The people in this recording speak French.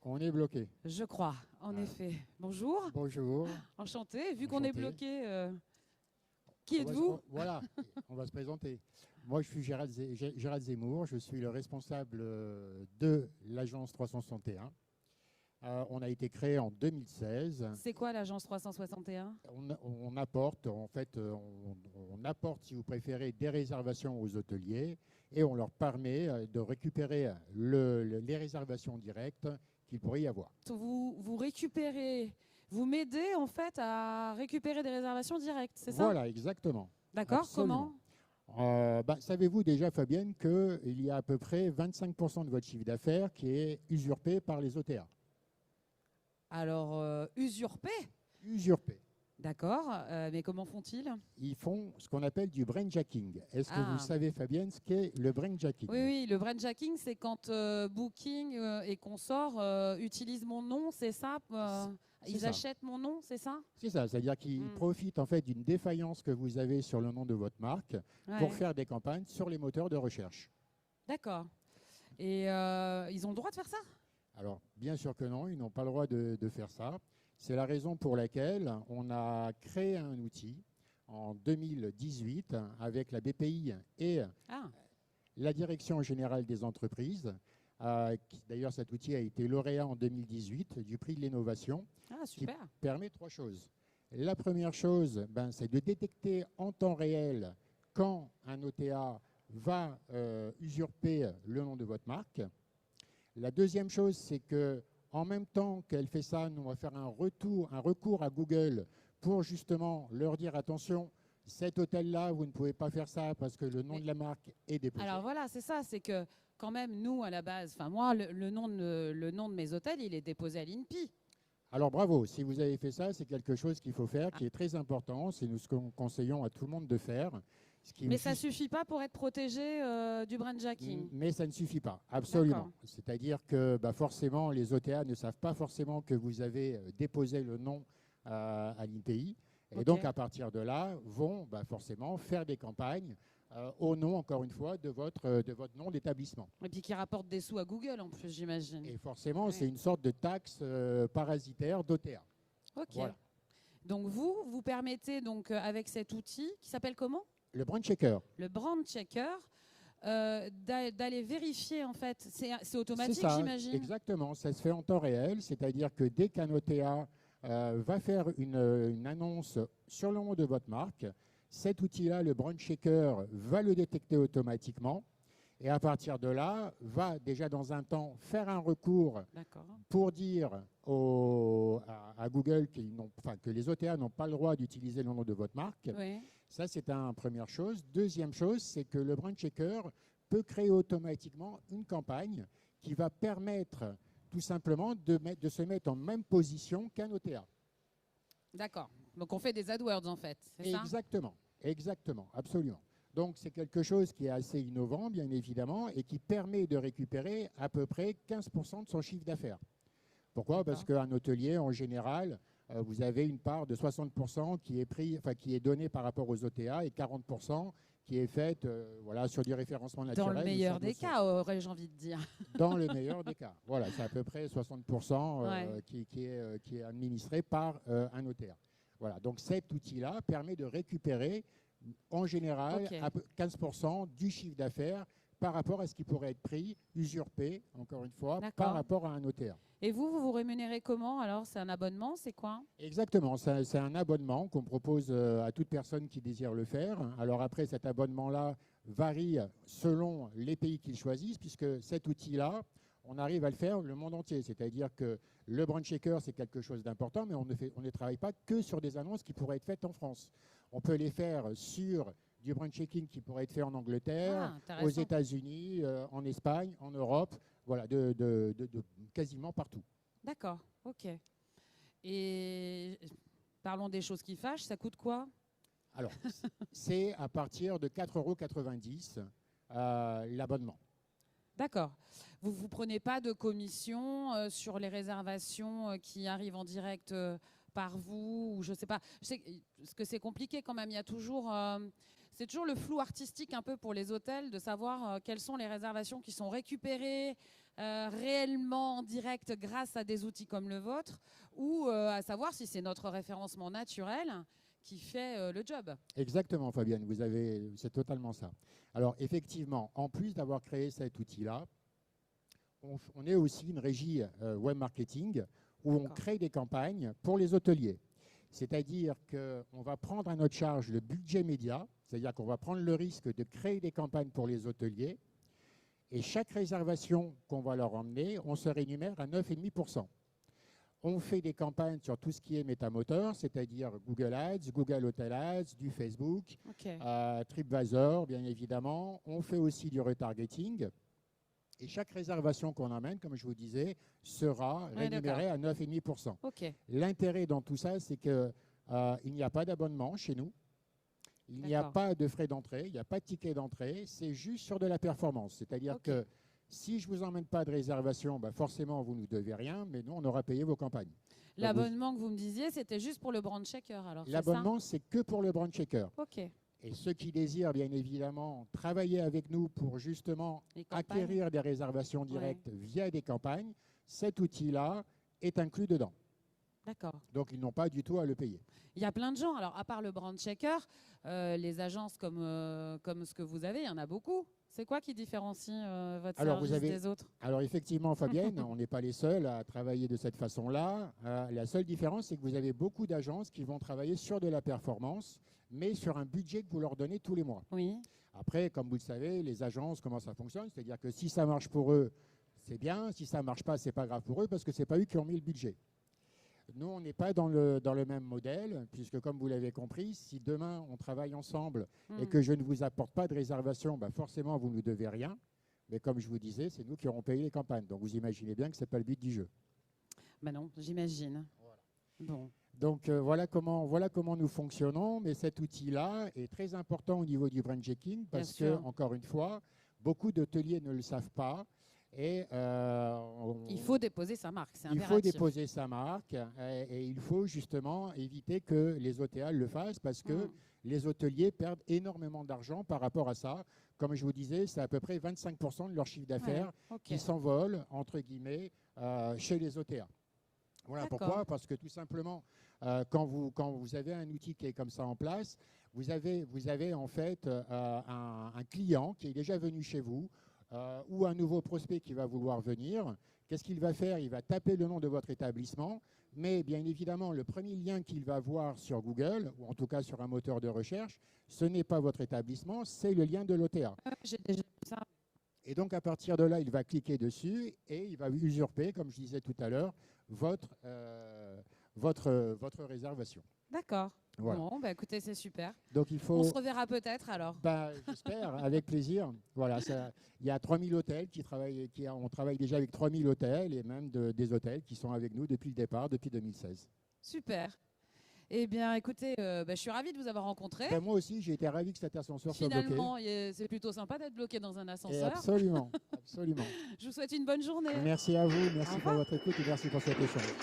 On est bloqué. Je crois, en effet. Bonjour, Bonjour. enchanté. Vu qu'on est Enchanté. bloqué, qui êtes-vous? Voilà, on va se présenter. Moi, je suis Gérald Zemmour. Je suis le responsable de l'agence 361. On a été créé en 2016. C'est quoi l'agence 361? On apporte, en fait, on apporte, si vous préférez, des réservations aux hôteliers et on leur permet de récupérer les réservations directes qu'il pourrait y avoir. Vous récupérez, vous m'aidez en fait à récupérer des réservations directes, c'est ça? Voilà, exactement. D'accord, Absolument. comment? Savez-vous déjà, Fabienne, qu'il y a à peu près 25% de votre chiffre d'affaires qui est usurpé par les OTA? Alors, usurpé? Usurpé. D'accord, mais comment font-ils? Ils font ce qu'on appelle du brainjacking. Est-ce que vous Ah. savez, Fabienne, ce qu'est le brainjacking? Oui, oui, le brainjacking, c'est quand Booking et consorts utilisent mon nom, c'est ça? Ils ça. achètent mon nom, c'est ça? C'est ça, c'est-à-dire qu'ils profitent en fait d'une défaillance que vous avez sur le nom de votre marque pour faire des campagnes sur les moteurs de recherche. D'accord. Et ils ont le droit de faire ça? Alors, bien sûr que non, ils n'ont pas le droit de faire ça. C'est la raison pour laquelle on a créé un outil en 2018 avec la BPI et la Direction générale des entreprises. D'ailleurs, cet outil a été lauréat en 2018 du prix de l'innovation, qui permet trois choses. La première chose, c'est de détecter en temps réel quand un OTA va usurper le nom de votre marque. La deuxième chose, c'est que en même temps qu'elle fait ça, nous, on va faire un recours à Google pour justement leur dire attention, cet hôtel-là, vous ne pouvez pas faire ça parce que le nom de la marque est déposé. Alors voilà, c'est ça, c'est que quand même, nous, à la base, enfin moi, le nom de mes hôtels, il est déposé à l'INPI. Alors bravo, si vous avez fait ça, c'est quelque chose qu'il faut faire, qui est très important. C'est nous ce que nous conseillons à tout le monde de faire. Mais ça ne suffit pas pour être protégé du brainjacking. Mais ça ne suffit pas, absolument. C'est-à-dire que forcément, les OTA ne savent pas forcément que vous avez déposé le nom à l'INPI. Et donc, à partir de là, vont forcément faire des campagnes au nom, encore une fois, de votre nom d'établissement. Et puis qui rapportent des sous à Google, en plus, j'imagine. Et forcément, c'est une sorte de taxe parasitaire d'OTA. Ok. Voilà. Donc, vous permettez, donc, avec cet outil, qui s'appelle comment ? Le brand checker. Le brand checker, d'aller vérifier, en fait. C'est automatique, j'imagine. Exactement. Ça se fait en temps réel. C'est-à-dire que dès qu'un OTA va faire une annonce sur le nom de votre marque, cet outil-là, le brand checker, va le détecter automatiquement. Et à partir de là, va déjà dans un temps faire un recours pour dire à Google que les OTA n'ont pas le droit d'utiliser le nom de votre marque. Oui. Ça, c'est une première chose. Deuxième chose, c'est que le brand checker peut créer automatiquement une campagne qui va permettre tout simplement de se mettre en même position qu'un OTA. D'accord. Donc on fait des AdWords en fait, c'est ça ? Exactement, absolument. Donc c'est quelque chose qui est assez innovant, bien évidemment, et qui permet de récupérer à peu près 15% de son chiffre d'affaires. Pourquoi ? Parce qu'un hôtelier, en général, vous avez une part de 60% qui est donnée par rapport aux OTA et 40% qui est faite sur du référencement naturel. Dans le meilleur des cas, aurais-je envie de dire. Dans le meilleur des cas. Voilà, c'est à peu près 60% qui est administré par un OTA. Voilà, donc cet outil-là permet de récupérer en général à 15% du chiffre d'affaires par rapport à ce qui pourrait être pris, usurpé, encore une fois, par rapport à un OTA. Et vous rémunérez comment alors? C'est un abonnement, c'est quoi? Exactement, c'est un abonnement qu'on propose à toute personne qui désire le faire. Alors après, cet abonnement-là varie selon les pays qu'ils choisissent, puisque cet outil-là, on arrive à le faire le monde entier. C'est-à-dire que le brand checker, c'est quelque chose d'important, mais on ne travaille pas que sur des annonces qui pourraient être faites en France. On peut les faire sur du brand checking qui pourrait être fait en Angleterre, aux États-Unis, en Espagne, en Europe, voilà, de quasiment partout. D'accord, ok. Et parlons des choses qui fâchent, ça coûte quoi? Alors, c'est à partir de 4,90 € l'abonnement. D'accord. Vous ne prenez pas de commission sur les réservations qui arrivent en direct par vous, ou je ne sais pas. Je sais que c'est compliqué quand même. Il y a toujours, c'est toujours le flou artistique un peu pour les hôtels de savoir quelles sont les réservations qui sont récupérées réellement en direct grâce à des outils comme le vôtre, ou à savoir si c'est notre référencement naturel qui fait le job. Exactement, Fabienne, c'est totalement ça. Alors, effectivement, en plus d'avoir créé cet outil-là, on est aussi une régie web marketing où on crée des campagnes pour les hôteliers. C'est-à-dire qu'on va prendre à notre charge le budget média, c'est-à-dire qu'on va prendre le risque de créer des campagnes pour les hôteliers, et chaque réservation qu'on va leur emmener, on se rémunère à 9,5%. On fait des campagnes sur tout ce qui est métamoteur, c'est-à-dire Google Ads, Google Hotel Ads, du Facebook, TripAdvisor, bien évidemment. On fait aussi du retargeting. Et chaque réservation qu'on emmène, comme je vous disais, sera rémunérée à 9,5%. L'intérêt dans tout ça, c'est qu'il n'y a pas d'abonnement chez nous. Il n'y a pas de frais d'entrée, il n'y a pas de ticket d'entrée. C'est juste sur de la performance. C'est-à-dire que si je ne vous emmène pas de réservation, bah forcément, vous ne nous devez rien, mais nous, on aura payé vos campagnes. L'abonnement que vous me disiez, c'était juste pour le brand checker. L'abonnement, c'est que pour le brand checker. Et ceux qui désirent, bien évidemment, travailler avec nous pour justement acquérir des réservations directes via des campagnes, cet outil-là est inclus dedans. D'accord. Donc, ils n'ont pas du tout à le payer. Il y a plein de gens. Alors, à part le brand checker, les agences comme ce que vous avez, il y en a beaucoup. C'est quoi qui différencie votre service des autres? Alors, effectivement, Fabienne, on n'est pas les seuls à travailler de cette façon-là. La seule différence, c'est que vous avez beaucoup d'agences qui vont travailler sur de la performance, mais sur un budget que vous leur donnez tous les mois. Oui. Après, comme vous le savez, les agences, comment ça fonctionne? C'est-à-dire que si ça marche pour eux, c'est bien. Si ça ne marche pas, ce n'est pas grave pour eux parce que ce n'est pas eux qui ont mis le budget. Nous, on n'est pas dans le même modèle, puisque comme vous l'avez compris, si demain on travaille ensemble et que je ne vous apporte pas de réservation, bah forcément vous ne nous devez rien. Mais comme je vous disais, c'est nous qui aurons payé les campagnes. Donc vous imaginez bien que ce n'est pas le but du jeu. Ben non, j'imagine. Voilà. Bon. Donc voilà comment nous fonctionnons. Mais cet outil-là est très important au niveau du brand checking parce que, encore une fois, beaucoup d'hôteliers ne le savent pas. Et il faut déposer sa marque, c'est impératif. Il faut déposer sa marque et il faut justement éviter que les OTA le fassent parce que les hôteliers perdent énormément d'argent par rapport à ça. Comme je vous disais, c'est à peu près 25% de leur chiffre d'affaires qui s'envolent, entre guillemets, chez les OTA. Voilà pourquoi, parce que tout simplement, quand vous avez un outil qui est comme ça en place, vous avez en fait un client qui est déjà venu chez vous, ou un nouveau prospect qui va vouloir venir. Qu'est-ce qu'il va faire? Il va taper le nom de votre établissement, mais bien évidemment, le premier lien qu'il va voir sur Google, ou en tout cas sur un moteur de recherche, ce n'est pas votre établissement, c'est le lien de l'OTA. J'ai déjà vu ça. Et donc, à partir de là, il va cliquer dessus et il va usurper, comme je disais tout à l'heure, votre réservation. D'accord. Voilà. Bon, bah écoutez, c'est super. Donc il faut... On se reverra peut-être alors. Bah, j'espère, avec plaisir. Voilà, il y a 3000 hôtels on travaille déjà avec 3000 hôtels et même des hôtels qui sont avec nous depuis le départ, depuis 2016. Super. Eh bien, écoutez, je suis ravie de vous avoir rencontré. Ben, moi aussi, j'ai été ravi que cet ascenseur soit bloqué. Finalement, c'est plutôt sympa d'être bloqué dans un ascenseur. Et absolument, absolument. Je vous souhaite une bonne journée. Merci à vous, merci pour votre écoute et merci pour cet échange.